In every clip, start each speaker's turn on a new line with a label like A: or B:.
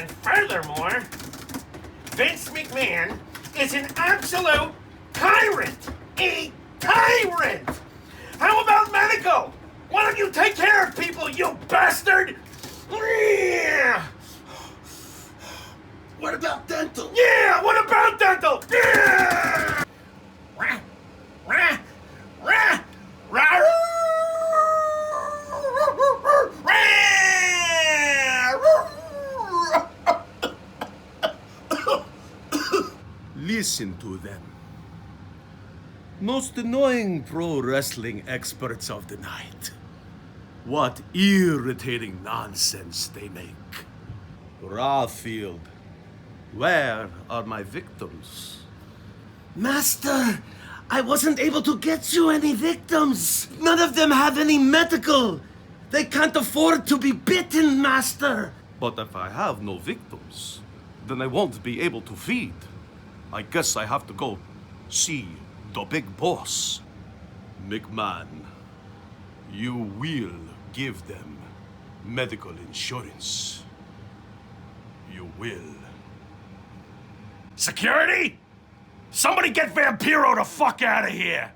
A: And furthermore, Vince McMahon is an absolute tyrant. A tyrant! How about medical? Why don't you take care of people, you bastard?
B: What about dental?
A: Yeah, what about dental? Yeah!
B: Listen to them. Most annoying pro wrestling experts of the night. What irritating nonsense they make. Rawfield, where are my victims? Master, I wasn't able to get you any victims. None of them have any medical. They can't afford to be bitten, Master. But if I have no victims, then I won't be able to feed. I guess I have to go see the big boss. McMahon, you will give them medical insurance. You will.
A: Security? Somebody get Vampiro the fuck out of here!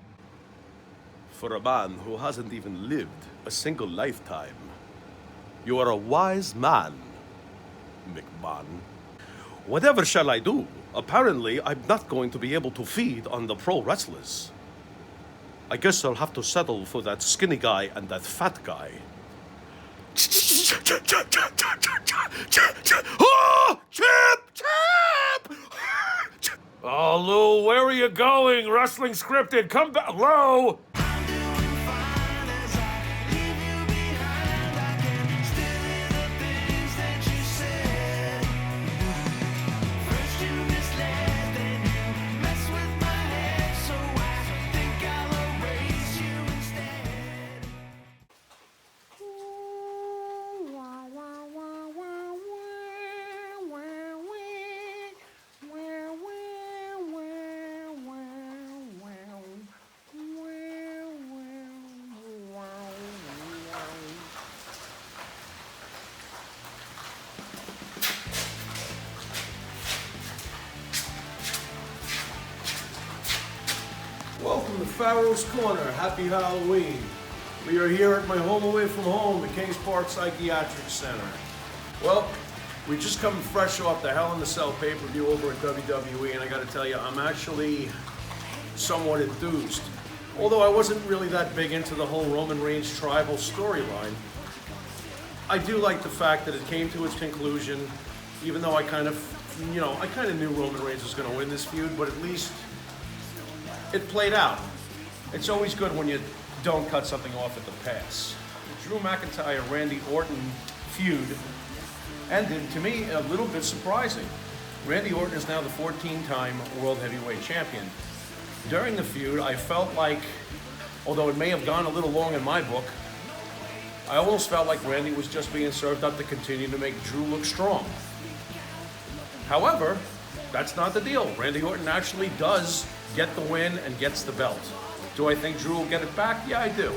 B: For a man who hasn't even lived a single lifetime, you are a wise man, McMahon. Whatever shall I do? Apparently, I'm not going to be able to feed on the pro wrestlers. I guess I'll have to settle for that skinny guy and that fat guy. Oh, Chip!
A: Oh, Lou, where are you going? Wrestling scripted, come back, Lou!
C: Welcome to Pharaoh's Corner. Happy Halloween. We are here at my home away from home, the Kings Park Psychiatric Center. Well, we just come fresh off the Hell in a Cell pay-per-view over at WWE, and I gotta tell you, I'm actually somewhat enthused. Although I wasn't really that big into the whole Roman Reigns tribal storyline, I do like the fact that it came to its conclusion, even though I kind of knew Roman Reigns was gonna win this feud, but at least it played out. It's always good when you don't cut something off at the pass. The Drew McIntyre-Randy Orton feud ended, to me, a little bit surprising. Randy Orton is now the 14-time World Heavyweight Champion. During the feud, I felt like, although it may have gone a little long in my book, I almost felt like Randy was just being served up to continue to make Drew look strong. However, that's not the deal. Randy Orton actually does get the win and gets the belt. Do I think Drew will get it back? Yeah, I do.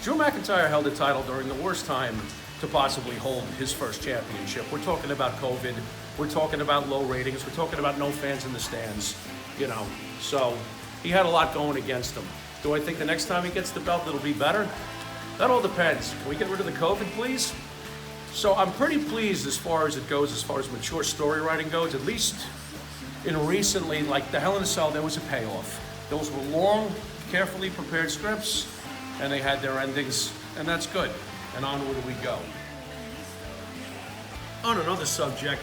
C: Drew McIntyre held the title during the worst time to possibly hold his first championship. We're talking about COVID. We're talking about low ratings. We're talking about no fans in the stands. So he had a lot going against him. Do I think the next time he gets the belt it'll be better? That all depends. Can we get rid of the COVID, please? So I'm pretty pleased as far as it goes, as far as mature story writing goes, at least in recently, like the Hell in a Cell, there was a payoff. Those were long, carefully prepared scripts, and they had their endings, and that's good. And onward we go. On another subject,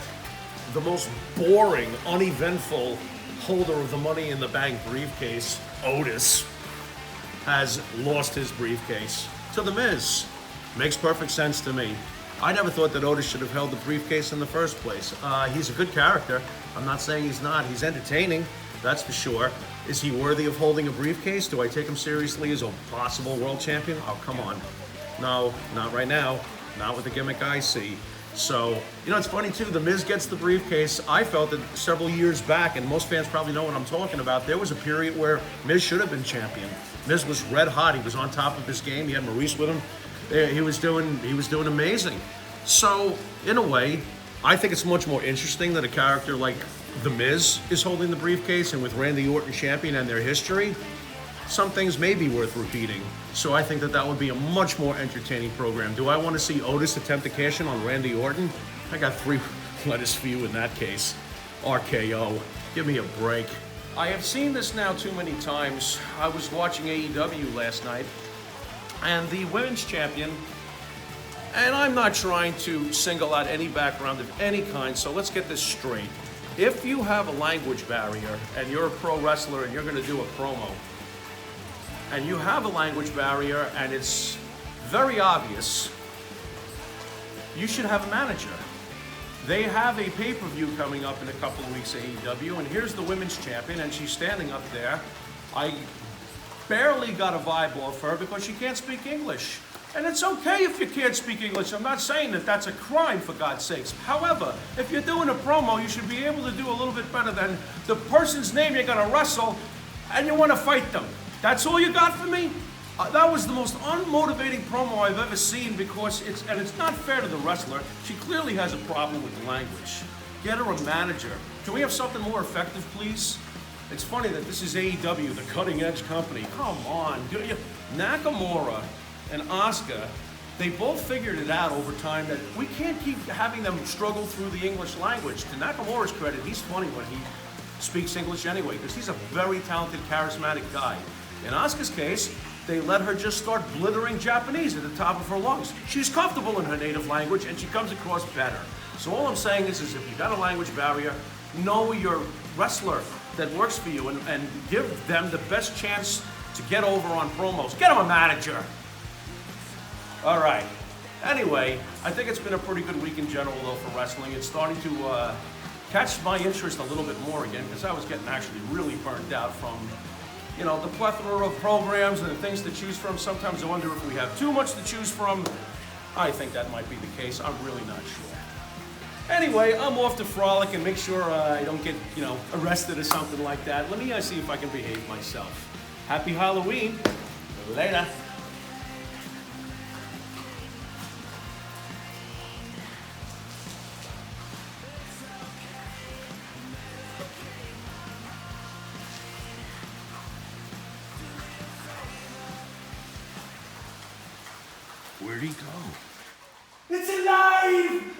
C: the most boring, uneventful holder of the Money in the Bank briefcase, Otis, has lost his briefcase to The Miz. Makes perfect sense to me. I never thought that Otis should have held the briefcase in the first place. He's a good character. I'm not saying he's not. He's entertaining, that's for sure. Is he worthy of holding a briefcase? Do I take him seriously as a possible world champion? Oh, come on. No, not right now. Not with the gimmick I see. So, it's funny too, The Miz gets the briefcase. I felt that several years back, and most fans probably know what I'm talking about, there was a period where Miz should have been champion. Miz was red hot. He was on top of his game. He had Maurice with him. He was doing amazing. So, in a way, I think it's much more interesting that a character like The Miz is holding the briefcase, and with Randy Orton champion and their history, some things may be worth repeating. So I think that that would be a much more entertaining program. Do I want to see Otis attempt to cash in on Randy Orton? I got 3 letters for you in that case. RKO. Give me a break. I have seen this now too many times. I was watching AEW last night, and the women's champion, and I'm not trying to single out any background of any kind, so let's get this straight. If you have a language barrier and you're a pro wrestler and you're going to do a promo, and you have a language barrier and it's very obvious, you should have a manager. They have a pay-per-view coming up in a couple of weeks, AEW, and here's the women's champion, and she's standing up there. I barely got a vibe off her because she can't speak English. And it's okay if you can't speak English. I'm not saying that that's a crime, for God's sakes. However, if you're doing a promo, you should be able to do a little bit better than the person's name you're going to wrestle, and you want to fight them. That's all you got for me? That was the most unmotivating promo I've ever seen, because it's not fair to the wrestler. She clearly has a problem with the language. Get her a manager. Can we have something more effective, please? It's funny that this is AEW, the cutting-edge company. Come on. Nakamura and Asuka, they both figured it out over time that we can't keep having them struggle through the English language. To Nakamura's credit, he's funny when he speaks English anyway, because he's a very talented, charismatic guy. In Asuka's case, they let her just start blithering Japanese at the top of her lungs. She's comfortable in her native language, and she comes across better. So all I'm saying is if you got a language barrier, know your wrestler that works for you and give them the best chance to get over on promos. Get them a manager. All right. Anyway, I think it's been a pretty good week in general, though, for wrestling. It's starting to catch my interest a little bit more again, because I was getting actually really burnt out from, you know, the plethora of programs and the things to choose from. Sometimes I wonder if we have too much to choose from. I think that might be the case. I'm really not sure. Anyway, I'm off to frolic and make sure I don't get, arrested or something like that. Let me see if I can behave myself. Happy Halloween. Later. Where'd he go?
A: It's alive!